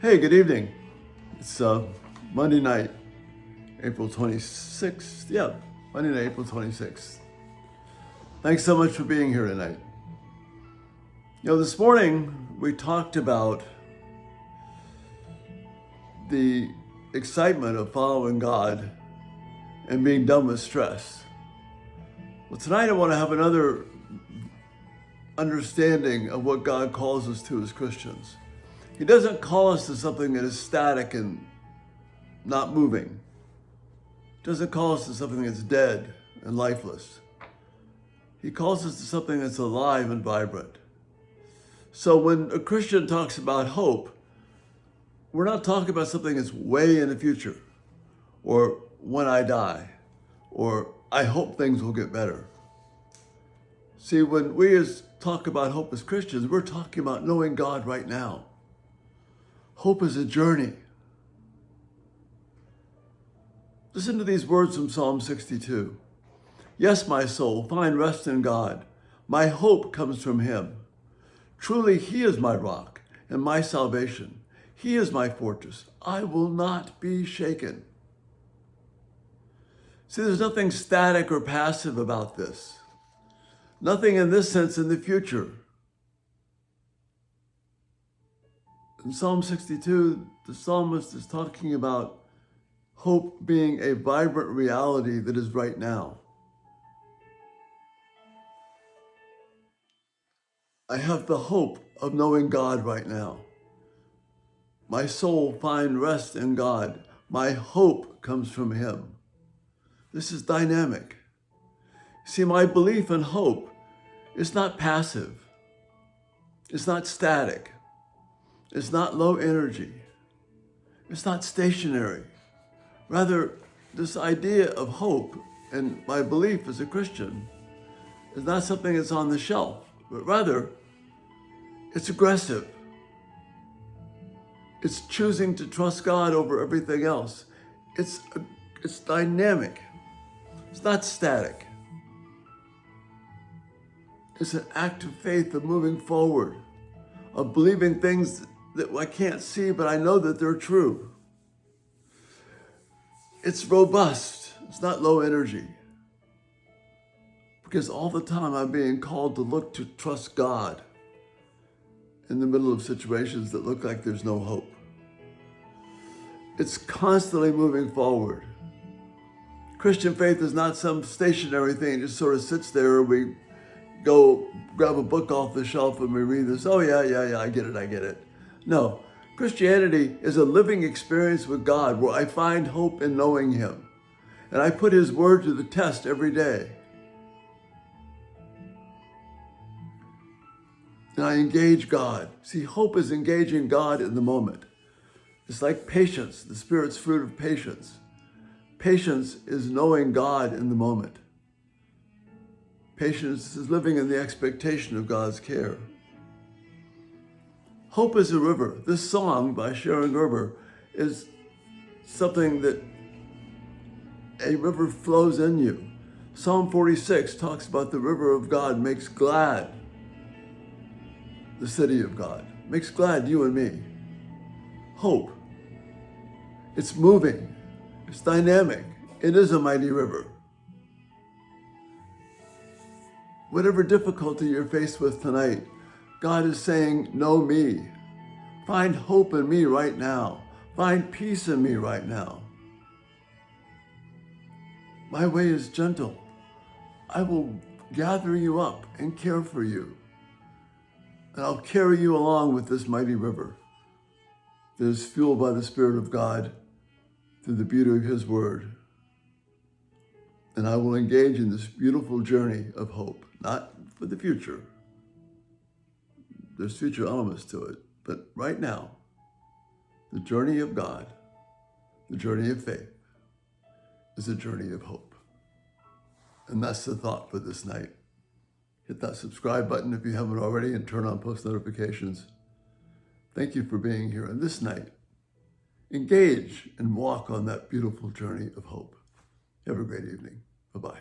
Hey, good evening. It's Monday night, April 26th. Yeah, Monday night, April 26th. Thanks so much for being here tonight. This morning we talked about the excitement of following God and being done with stress. Well, tonight I want to have another understanding of what God calls us to as Christians. He doesn't call us to something that is static and not moving. He doesn't call us to something that's dead and lifeless. He calls us to something that's alive and vibrant. So when a Christian talks about hope, we're not talking about something that's way in the future, or when I die, or I hope things will get better. See, when we talk about hope as Christians, we're talking about knowing God right now. Hope is a journey. Listen to these words from Psalm 62. Yes, my soul, find rest in God. My hope comes from him. Truly, he is my rock and my salvation. He is my fortress. I will not be shaken. See, there's nothing static or passive about this. Nothing in this sense in the future. In Psalm 62, the psalmist is talking about hope being a vibrant reality that is right now. I have the hope of knowing God right now. My soul finds rest in God. My hope comes from him. This is dynamic. See, my belief and hope is not passive. It's not static. It's not low energy. It's not stationary. Rather, this idea of hope and my belief as a Christian is not something that's on the shelf, but rather it's aggressive. It's choosing to trust God over everything else. It's dynamic. It's not static. It's an act of faith of moving forward, of believing things that I can't see, but I know that they're true. It's robust. It's not low energy. Because all the time I'm being called to look to trust God in the middle of situations that look like there's no hope. It's constantly moving forward. Christian faith is not some stationary thing. It just sort of sits there. We go grab a book off the shelf and we read this. Oh, yeah, I get it. No, Christianity is a living experience with God where I find hope in knowing him. And I put his word to the test every day. And I engage God. See, hope is engaging God in the moment. It's like patience, the Spirit's fruit of patience. Patience is knowing God in the moment. Patience is living in the expectation of God's care. Hope is a river. This song by Sharon Gerber is something that a river flows in you. Psalm 46 talks about the river of God makes glad the city of God, makes glad you and me. Hope. It's moving. It's dynamic. It is a mighty river. Whatever difficulty you're faced with tonight, God is saying, know me. Find hope in me right now. Find peace in me right now. My way is gentle. I will gather you up and care for you. And I'll carry you along with this mighty river that is fueled by the Spirit of God through the beauty of his word. And I will engage in this beautiful journey of hope, not for the future. There's future elements to it, but right now, the journey of God, the journey of faith, is a journey of hope. And that's the thought for this night. Hit that subscribe button if you haven't already and turn on post notifications. Thank you for being here. And this night, engage and walk on that beautiful journey of hope. Have a great evening. Bye-bye.